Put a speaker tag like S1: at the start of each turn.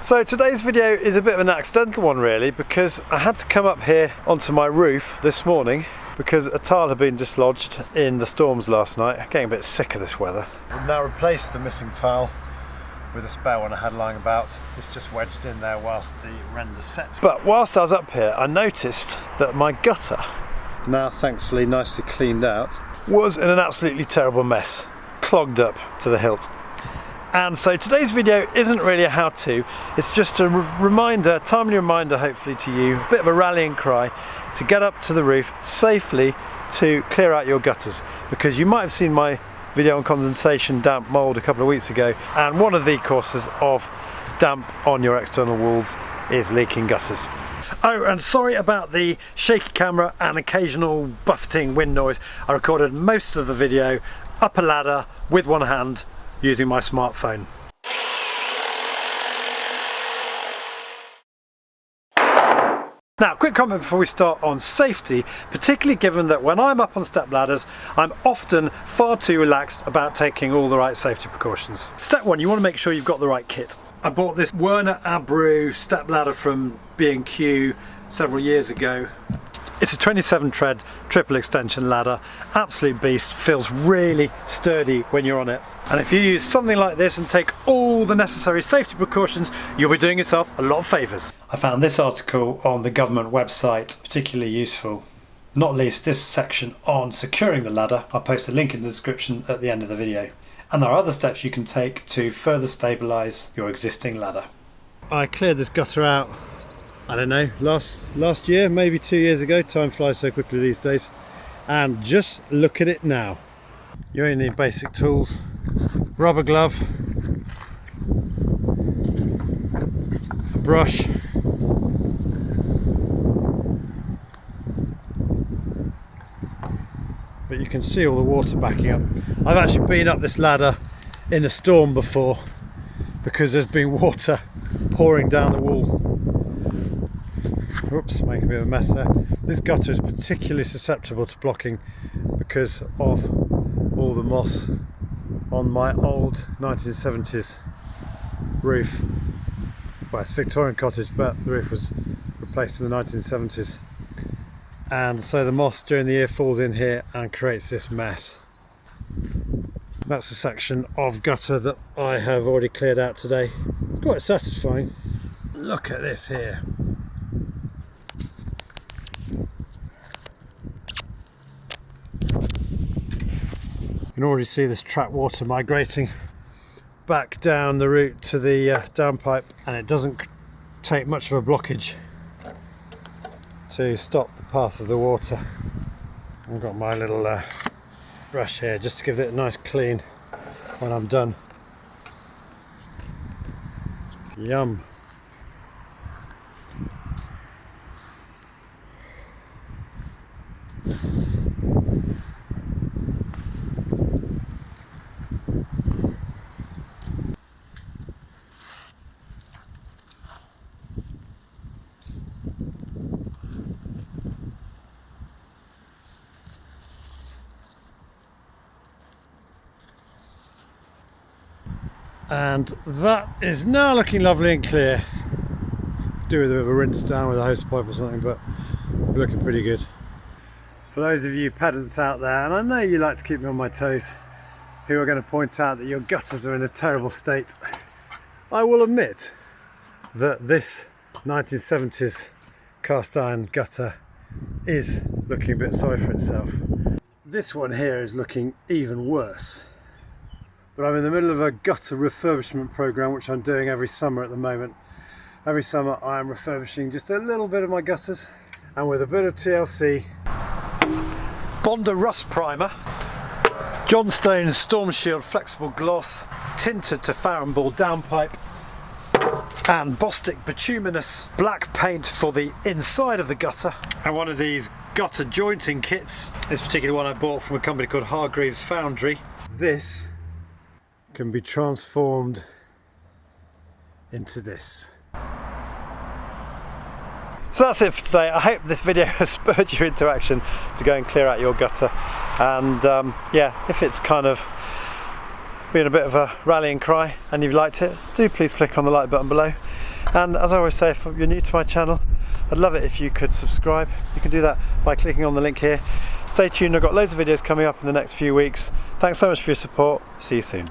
S1: So today's video is a bit of an accidental one really, because I had to come up here onto my roof this morning because a tile had been dislodged in the storms last night. I'm getting a bit sick of this weather. I've now replaced the missing tile with a spare one I had lying about. It's just wedged in there whilst the render sets. But whilst I was up here, I noticed that my gutter, now thankfully nicely cleaned out, was in an absolutely terrible mess, clogged up to the hilt. And so today's video isn't really a how-to, it's just a reminder, timely reminder hopefully to you, a bit of a rallying cry to get up to the roof safely to clear out your gutters, because you might have seen my video on condensation damp mould a couple of weeks ago, and one of the causes of damp on your external walls is leaking gutters. Oh, and sorry about the shaky camera and occasional buffeting wind noise. I recorded most of the video up a ladder with one hand using my smartphone. Now, quick comment before we start on safety, particularly given that when I'm up on step ladders, I'm often far too relaxed about taking all the right safety precautions. Step one, you want to make sure you've got the right kit. I bought this Werner Abreu step ladder from B&Q several years ago. It's a 27 tread triple extension ladder, absolute beast, feels really sturdy when you're on it. And if you use something like this and take all the necessary safety precautions, you'll be doing yourself a lot of favours. I found this article on the government website particularly useful, not least this section on securing the ladder. I'll post a link in the description at the end of the video. And there are other steps you can take to further stabilise your existing ladder. I cleared this gutter out, I don't know, last year, maybe 2 years ago. Time flies so quickly these days. And just look at it now. You only need basic tools, rubber glove, a brush, but you can see all the water backing up. I've actually been up this ladder in a storm before because there's been water pouring down the wall. Oops, making a bit of a mess there. This gutter is particularly susceptible to blocking because of all the moss on my old 1970s roof. Well, it's a Victorian cottage, but the roof was replaced in the 1970s. And so the moss during the year falls in here and creates this mess. That's a section of gutter that I have already cleared out today. It's quite satisfying. Look at this here. You can already see this trapped water migrating back down the route to the downpipe, and it doesn't take much of a blockage to stop the path of the water. I've got my little brush here just to give it a nice clean when I'm done. Yum. And that is now looking lovely and clear. Do with a bit of a rinse down with a hose pipe or something, but we're looking pretty good. For those of you pedants out there, and I know you like to keep me on my toes, who are going to point out that your gutters are in a terrible state, I will admit that this 1970s cast iron gutter is looking a bit sorry for itself. This one here is looking even worse. But I'm in the middle of a gutter refurbishment program which I'm doing every summer at the moment. Every summer I am refurbishing just a little bit of my gutters, and with a bit of TLC, Bonder rust primer, Johnstone's Storm Shield flexible gloss, tinted to Farrenball downpipe, and Bostik bituminous black paint for the inside of the gutter, and one of these gutter jointing kits. This particular one I bought from a company called Hargreaves Foundry. This can be transformed into this. So that's it for today. I hope this video has spurred you into action to go and clear out your gutter. And yeah, if it's kind of been a bit of a rallying cry and you've liked it, do please click on the like button below. And as I always say, if you're new to my channel, I'd love it if you could subscribe. You can do that by clicking on the link here. Stay tuned, I've got loads of videos coming up in the next few weeks. Thanks so much for your support. See you soon.